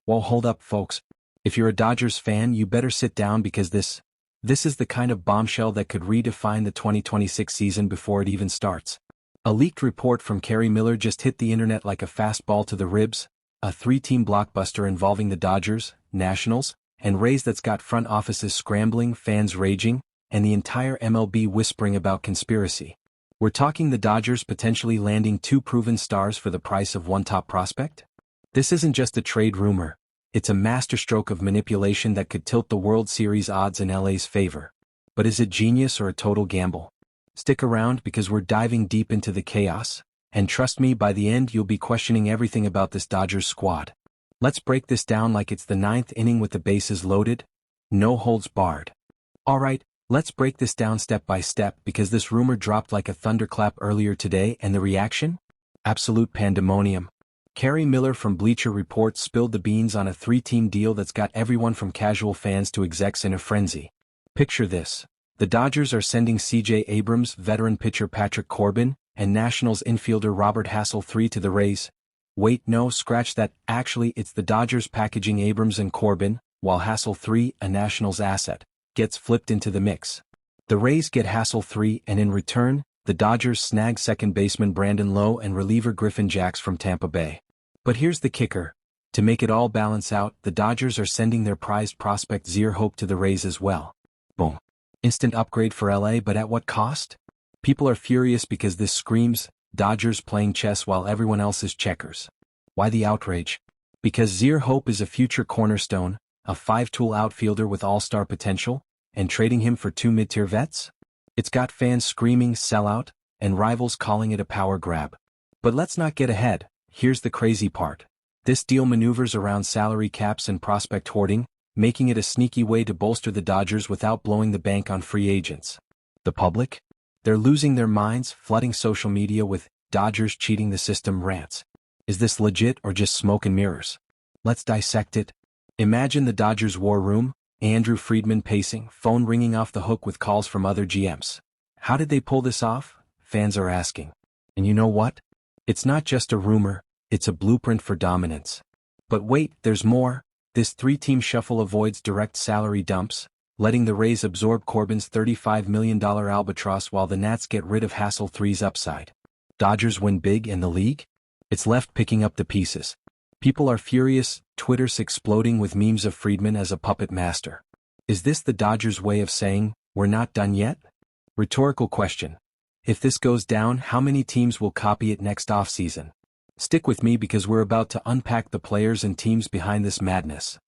Well, hold up, folks. If you're a Dodgers fan, you better sit down because this is the kind of bombshell that could redefine the 2026 season before it even starts. A leaked report from Kerry Miller just hit the internet like a fastball to the ribs, a three-team blockbuster involving the Dodgers, Nationals, and Rays that's got front offices scrambling, fans raging, and the entire MLB whispering about conspiracy. We're talking the Dodgers potentially landing two proven stars for the price of one top prospect? This isn't just a trade rumor. It's a masterstroke of manipulation that could tilt the World Series odds in LA's favor. But is it genius or a total gamble? Stick around because we're diving deep into the chaos, and trust me, by the end you'll be questioning everything about this Dodgers squad. Let's break this down like it's the ninth inning with the bases loaded. No holds barred. Alright, let's break this down step by step because this rumor dropped like a thunderclap earlier today, and the reaction? Absolute pandemonium. Kerry Miller from Bleacher Report spilled the beans on a three-team deal that's got everyone from casual fans to execs in a frenzy. Picture this. The Dodgers are sending C.J. Abrams, veteran pitcher Patrick Corbin, and Nationals infielder Robert Hassell III to the Rays. Wait, no, scratch that. Actually, it's the Dodgers packaging Abrams and Corbin, while Hassell III, a Nationals asset, gets flipped into the mix. The Rays get Hassell III, and in return, the Dodgers snag second baseman Brandon Lowe and reliever Griffin Jax from Tampa Bay. But here's the kicker. To make it all balance out, the Dodgers are sending their prized prospect Zyr Hope to the Rays as well. Boom. Instant upgrade for LA, but at what cost? People are furious because this screams Dodgers playing chess while everyone else is checkers. Why the outrage? Because Zyr Hope is a future cornerstone, a five-tool outfielder with all-star potential, and trading him for two mid-tier vets? It's got fans screaming sellout, and rivals calling it a power grab. But let's not get ahead. Here's the crazy part. This deal maneuvers around salary caps and prospect hoarding, making it a sneaky way to bolster the Dodgers without blowing the bank on free agents. The public? They're losing their minds, flooding social media with Dodgers cheating the system rants. Is this legit or just smoke and mirrors? Let's dissect it. Imagine the Dodgers war room, Andrew Friedman pacing, phone ringing off the hook with calls from other GMs. How did they pull this off? Fans are asking. And you know what? It's not just a rumor, it's a blueprint for dominance. But wait, there's more. This three-team shuffle avoids direct salary dumps, letting the Rays absorb Corbin's $35 million albatross while the Nats get rid of Hassell III's upside. Dodgers win big and the league? It's left picking up the pieces. People are furious, Twitter's exploding with memes of Friedman as a puppet master. Is this the Dodgers' way of saying, we're not done yet? Rhetorical question. If this goes down, how many teams will copy it next offseason? Stick with me because we're about to unpack the players and teams behind this madness.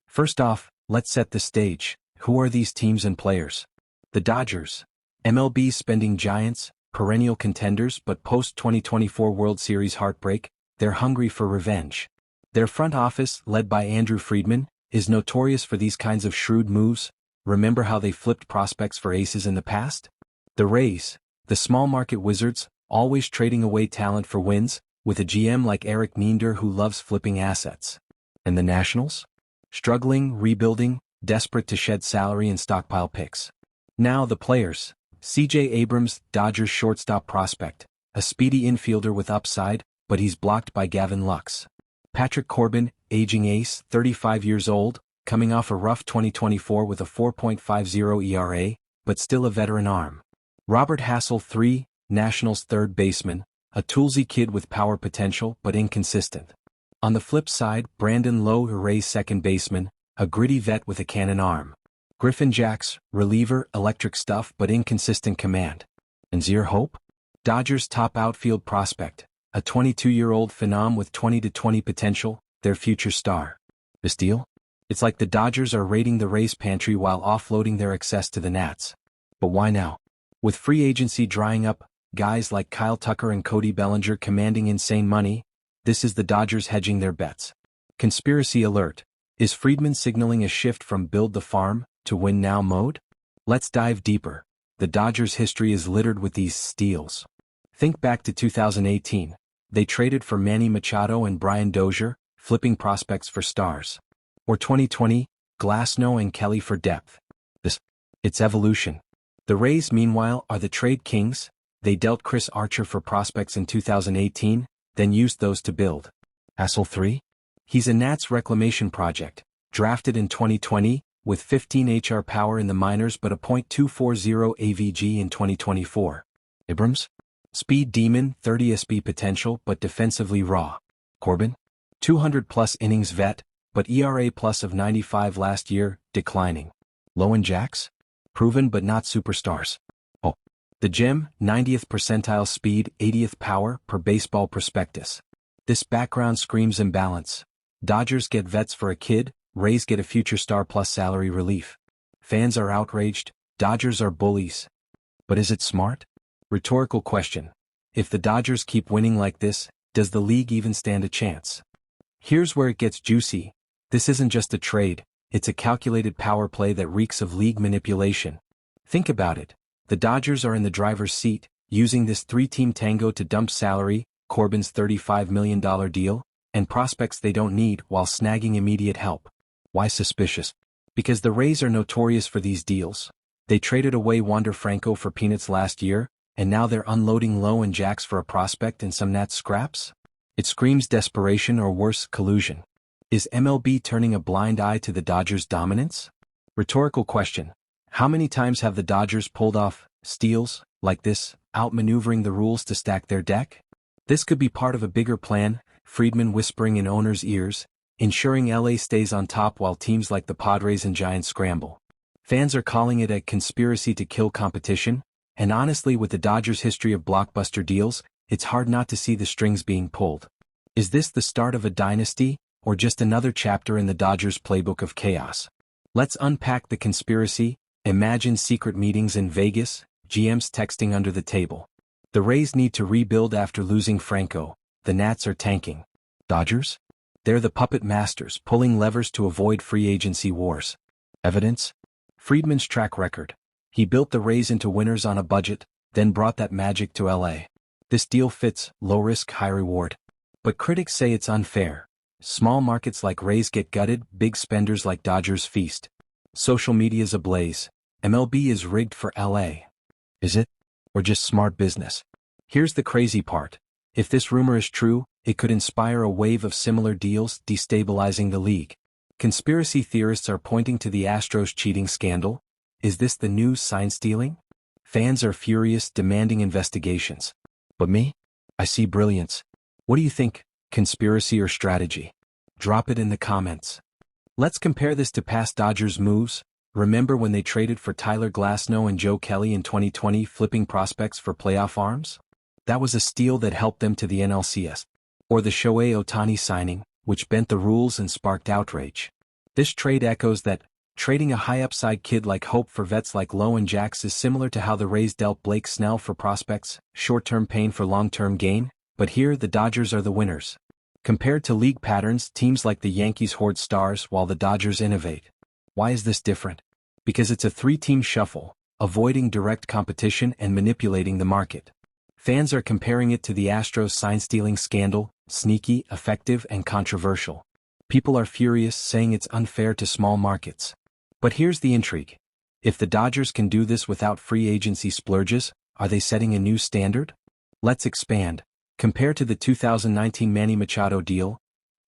First off, let's set the stage. Who are these teams and players? The Dodgers. MLB's spending giants, perennial contenders but post-2024 World Series heartbreak, they're hungry for revenge. Their front office, led by Andrew Friedman, is notorious for these kinds of shrewd moves. Remember how they flipped prospects for aces in the past? The Rays. The small-market wizards, always trading away talent for wins, with a GM like Eric Niender who loves flipping assets. And the Nationals? Struggling, rebuilding, desperate to shed salary and stockpile picks. Now the players. C.J. Abrams, Dodgers shortstop prospect, a speedy infielder with upside, but he's blocked by Gavin Lux. Patrick Corbin, aging ace, 35 years old, coming off a rough 2024 with a 4.50 ERA, but still a veteran arm. Robert Hassell III, Nationals third baseman, a toolsy kid with power potential but inconsistent. On the flip side, Brandon Lowe, Rays second baseman, a gritty vet with a cannon arm. Griffin Jax, reliever, electric stuff but inconsistent command. And Zyr Hope? Dodgers top outfield prospect, a 22-year-old phenom with 20-20 potential, their future star. This deal? It's like the Dodgers are raiding the Rays pantry while offloading their excess to the Nats. But why now? With free agency drying up, guys like Kyle Tucker and Cody Bellinger commanding insane money, this is the Dodgers hedging their bets. Conspiracy alert. Is Friedman signaling a shift from build the farm to win now mode? Let's dive deeper. The Dodgers' history is littered with these steals. Think back to 2018. They traded for Manny Machado and Brian Dozier, flipping prospects for stars. Or 2020, Glasnow and Kelly for depth. It's evolution. The Rays, meanwhile, are the trade kings. They dealt Chris Archer for prospects in 2018, then used those to build Hassell III? He's a Nats reclamation project, drafted in 2020, with 15 HR power in the minors but a .240 AVG in 2024. Abrams? Speed demon, 30 SB potential but defensively raw. Corbin? 200-plus innings vet, but ERA plus of 95 last year, declining. Low and Jacks? Proven but not superstars. Oh. The Gem, 90th percentile speed, 80th power per Baseball Prospectus. This background screams imbalance. Dodgers get vets for a kid, Rays get a future star plus salary relief. Fans are outraged, Dodgers are bullies. But is it smart? Rhetorical question. If the Dodgers keep winning like this, does the league even stand a chance? Here's where it gets juicy. This isn't just a trade, it's a calculated power play that reeks of league manipulation. Think about it. The Dodgers are in the driver's seat, using this three-team tango to dump salary, Corbin's $35 million deal, and prospects they don't need while snagging immediate help. Why suspicious? Because the Rays are notorious for these deals. They traded away Wander Franco for peanuts last year, and now they're unloading Lowe and Jacks for a prospect and some Nats scraps? It screams desperation or worse, collusion. Is MLB turning a blind eye to the Dodgers' dominance? Rhetorical question. How many times have the Dodgers pulled off steals like this, outmaneuvering the rules to stack their deck? This could be part of a bigger plan, Friedman whispering in owners' ears, ensuring LA stays on top while teams like the Padres and Giants scramble. Fans are calling it a conspiracy to kill competition, and honestly, with the Dodgers' history of blockbuster deals, it's hard not to see the strings being pulled. Is this the start of a dynasty, or just another chapter in the Dodgers' playbook of chaos? Let's unpack the conspiracy. Imagine secret meetings in Vegas, GMs texting under the table. The Rays need to rebuild after losing Franco. The Nats are tanking. Dodgers? They're the puppet masters, pulling levers to avoid free agency wars. Evidence? Friedman's track record. He built the Rays into winners on a budget, then brought that magic to LA. This deal fits, low risk, high reward. But critics say it's unfair. Small markets like Rays get gutted, big spenders like Dodgers feast. Social media's ablaze. MLB is rigged for LA. Is it? Or just smart business? Here's the crazy part. If this rumor is true, it could inspire a wave of similar deals, destabilizing the league. Conspiracy theorists are pointing to the Astros cheating scandal. Is this the new sign stealing? Fans are furious, demanding investigations. But me? I see brilliance. What do you think, conspiracy or strategy? Drop it in the comments. Let's compare this to past Dodgers moves. Remember when they traded for Tyler Glasnow and Joe Kelly in 2020, flipping prospects for playoff arms? That was a steal that helped them to the NLCS. Or the Shohei Ohtani signing, which bent the rules and sparked outrage. This trade echoes that. Trading a high-upside kid like Hope for vets like Lowe and Jacks is similar to how the Rays dealt Blake Snell for prospects, short-term pain for long-term gain, but here the Dodgers are the winners. Compared to league patterns, teams like the Yankees hoard stars while the Dodgers innovate. Why is this different? Because it's a three-team shuffle, avoiding direct competition and manipulating the market. Fans are comparing it to the Astros sign-stealing scandal, sneaky, effective, and controversial. People are furious, saying it's unfair to small markets. But here's the intrigue. If the Dodgers can do this without free agency splurges, are they setting a new standard? Let's expand. Compared to the 2019 Manny Machado deal,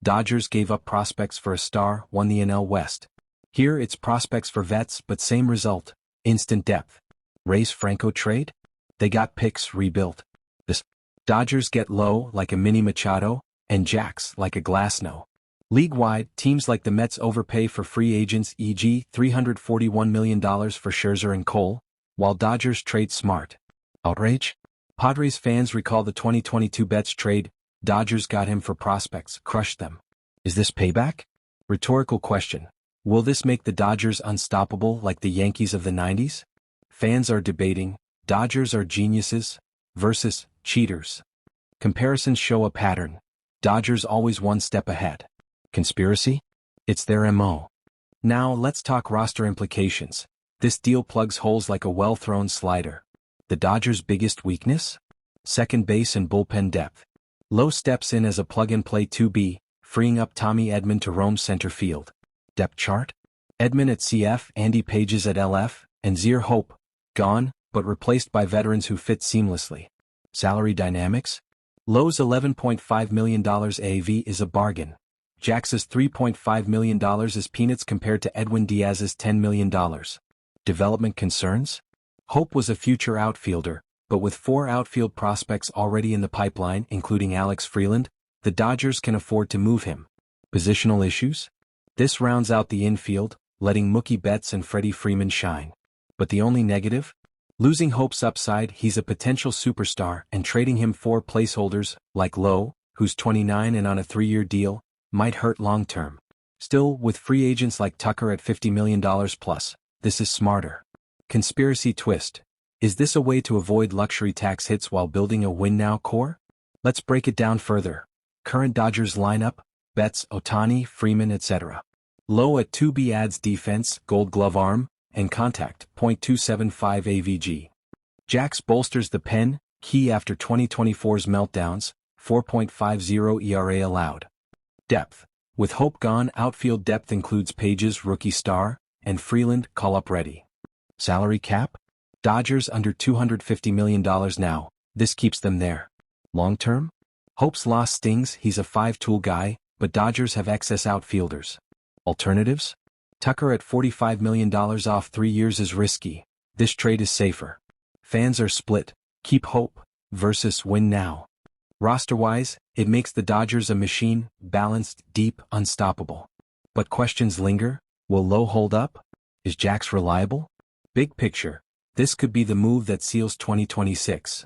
Dodgers gave up prospects for a star, won the NL West. Here it's prospects for vets, but same result, instant depth. Rays Franco trade? They got picks rebuilt. This Dodgers get Low like a mini Machado, and Jacks like a Glasnow. League-wide, teams like the Mets overpay for free agents, e.g. $341 million for Scherzer and Cole, while Dodgers trade smart. Outrage? Padres fans recall the 2022 Betts trade. Dodgers got him for prospects, crushed them. Is this payback? Rhetorical question. Will this make the Dodgers unstoppable like the Yankees of the 90s? Fans are debating, Dodgers are geniuses versus cheaters. Comparisons show a pattern. Dodgers always one step ahead. Conspiracy? It's their MO. Now let's talk roster implications. This deal plugs holes like a well-thrown slider. The Dodgers' biggest weakness? Second base and bullpen depth. Lowe steps in as a plug-and-play 2B, freeing up Tommy Edman to roam center field. Depth chart? Edman at CF, Andy Pages at LF, and Zier Hope, gone, but replaced by veterans who fit seamlessly. Salary dynamics? Lowe's $11.5 million AAV is a bargain. Jax's $3.5 million is peanuts compared to Edwin Diaz's $10 million. Development concerns? Hope was a future outfielder, but with 4 outfield prospects already in the pipeline, including Alex Freeland, the Dodgers can afford to move him. Positional issues? This rounds out the infield, letting Mookie Betts and Freddie Freeman shine. But the only negative? Losing Hope's upside, he's a potential superstar, and trading him for placeholders, like Lowe, who's 29 and on a 3-year deal, might hurt long-term. Still, with free agents like Tucker at $50 million plus, this is smarter. Conspiracy twist. Is this a way to avoid luxury tax hits while building a win-now core? Let's break it down further. Current Dodgers lineup: Betts, Ohtani, Freeman, etc. Lowe at 2B adds defense, Gold Glove arm, and contact, .275 AVG. Jax bolsters the pen, key after 2024's meltdowns, 4.50 ERA allowed. Depth. With Hope gone, outfield depth includes Page's rookie star, and Freeland, call-up ready. Salary cap? Dodgers under $250 million now, this keeps them there. Long-term? Hope's loss stings, he's a 5-tool guy, but Dodgers have excess outfielders. Alternatives? Tucker at $45 million off 3 years is risky. This trade is safer. Fans are split. Keep Hope versus win now. Roster-wise, it makes the Dodgers a machine, balanced, deep, unstoppable. But questions linger. Will Lowe hold up? Is Jax reliable? Big picture, this could be the move that seals 2026.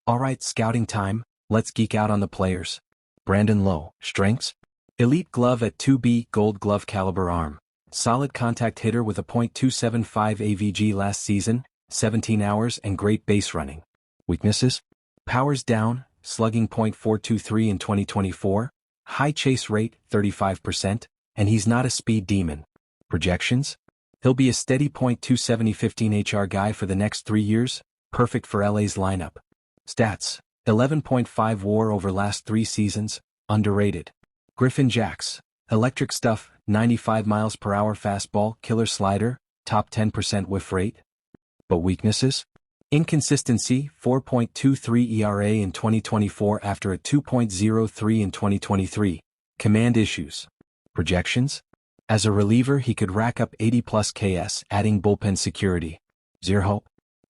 Alright, scouting time, let's geek out on the players. Brandon Lowe, strengths? Elite glove at 2B, Gold Glove caliber arm. Solid contact hitter with a .275 AVG last season, 17 hours and great base running. Weaknesses? Powers down, slugging .423 in 2024, high chase rate, 35%, and he's not a speed demon. Projections? He'll be a steady .270 15 HR guy for the next 3 years, perfect for LA's lineup. Stats: 11.5 WAR over last 3 seasons, underrated. Griffin Jax, electric stuff, 95 miles per hour fastball, killer slider, top 10% whiff rate. But weaknesses? Inconsistency, 4.23 ERA in 2024 after a 2.03 in 2023. Command issues. Projections? As a reliever, he could rack up 80+ KS, adding bullpen security. Zero hope.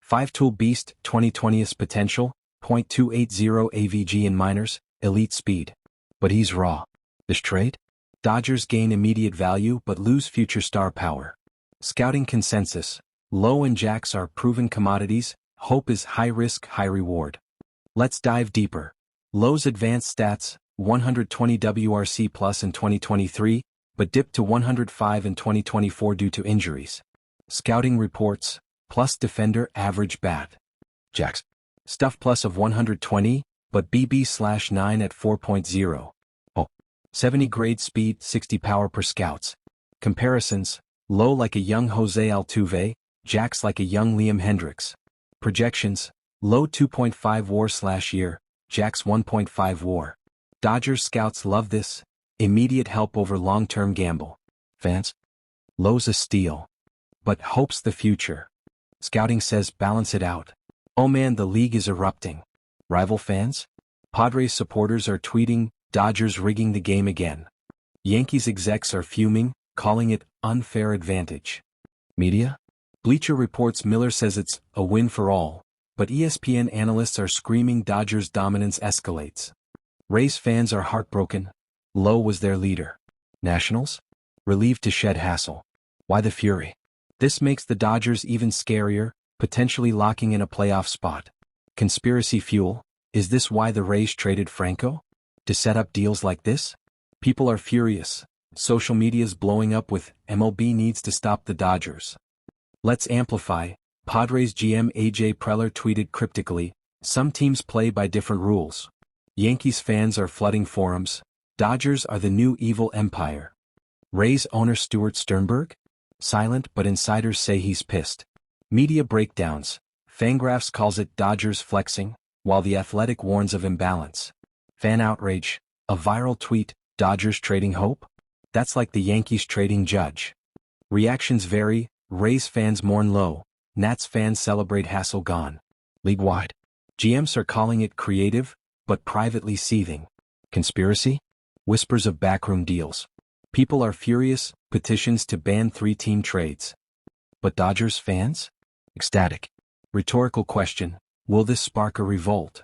5-tool beast, 2020's potential, .280 AVG in minors, elite speed. But he's raw. This trade? Dodgers gain immediate value but lose future star power. Scouting consensus: Lowe and Jax are proven commodities. Hope is high risk, high reward. Let's dive deeper. Lowe's advanced stats: 120 WRC plus in 2023, but dipped to 105 in 2024 due to injuries. Scouting reports: plus defender, average bat. Jax: stuff plus of 120, but BB/9 at 4.0. 70 grade speed, 60 power per scouts. Comparisons: Lowe like a young Jose Altuve, Jax like a young Liam Hendricks. Projections: Lowe 2.5 WAR/year, Jax 1.5 WAR. Dodgers scouts love this. Immediate help over long-term gamble. Fans? Lowe's a steal. But Hope's the future. Scouting says balance it out. Oh man, the league is erupting. Rival fans? Padres supporters are tweeting, Dodgers rigging the game again. Yankees execs are fuming, calling it unfair advantage. Media? Bleacher Report's Miller says it's a win for all, but ESPN analysts are screaming Dodgers dominance escalates. Rays fans are heartbroken. Lowe was their leader. Nationals? Relieved to shed hassle. Why the fury? This makes the Dodgers even scarier, potentially locking in a playoff spot. Conspiracy fuel: is this why the Rays traded Franco? To set up deals like this? People are furious. Social media's blowing up with MLB needs to stop the Dodgers. Let's amplify. Padres GM AJ Preller tweeted cryptically, some teams play by different rules. Yankees fans are flooding forums. Dodgers are the new evil empire. Rays owner Stuart Sternberg? Silent, but insiders say he's pissed. Media breakdowns. Fangraphs calls it Dodgers flexing, while The Athletic warns of imbalance. Fan outrage. A viral tweet, Dodgers trading Hope? That's like the Yankees trading Judge. Reactions vary. Rays fans mourn Lowe. Nats fans celebrate hassle gone. League-wide. GMs are calling it creative, but privately seething. Conspiracy? Whispers of backroom deals. People are furious, petitions to ban 3-team trades. But Dodgers fans? Ecstatic. Rhetorical question, will this spark a revolt?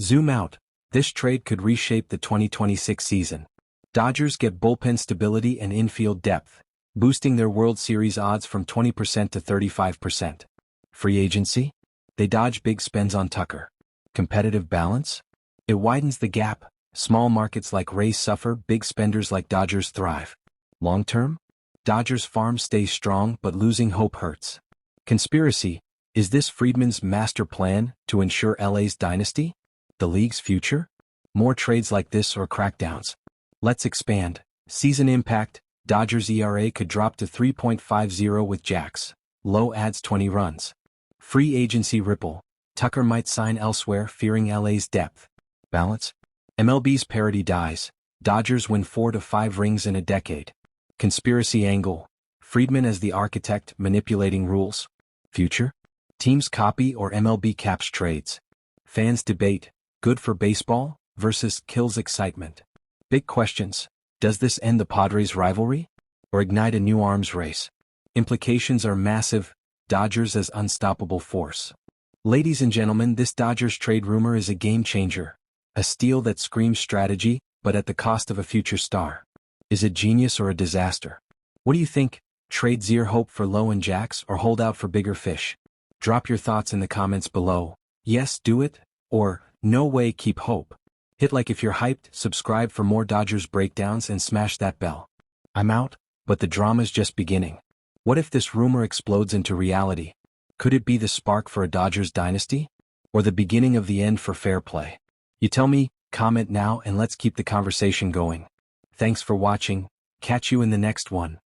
Zoom out. This trade could reshape the 2026 season. Dodgers get bullpen stability and infield depth, boosting their World Series odds from 20% to 35%. Free agency? They dodge big spends on Tucker. Competitive balance? It widens the gap. Small markets like Rays suffer, big spenders like Dodgers thrive. Long term? Dodgers farm stays strong, but losing hope hurts. Conspiracy? Is this Friedman's master plan to ensure LA's dynasty? The league's future? More trades like this or crackdowns? Let's expand. Season impact. Dodgers ERA could drop to 3.50 with Jax. Low adds 20 runs. Free agency ripple. Tucker might sign elsewhere fearing LA's depth. Balance? MLB's parity dies. Dodgers win 4 to 5 rings in a decade. Conspiracy angle. Friedman as the architect manipulating rules. Future? Teams copy or MLB caps trades. Fans debate. Good for baseball versus kills excitement. Big questions. Does this end the Padres' rivalry? Or ignite a new arms race? Implications are massive. Dodgers as unstoppable force. Ladies and gentlemen, this Dodgers trade rumor is a game changer. A steal that screams strategy, but at the cost of a future star. Is it genius or a disaster? What do you think? Trade Zier hope for Lowe and Jax or hold out for bigger fish? Drop your thoughts in the comments below. Yes, do it, or no way, keep hope. Hit like if you're hyped, subscribe for more Dodgers breakdowns and smash that bell. I'm out, but the drama's just beginning. What if this rumor explodes into reality? Could it be the spark for a Dodgers dynasty? Or the beginning of the end for fair play? You tell me, comment now and let's keep the conversation going. Thanks for watching. Catch you in the next one.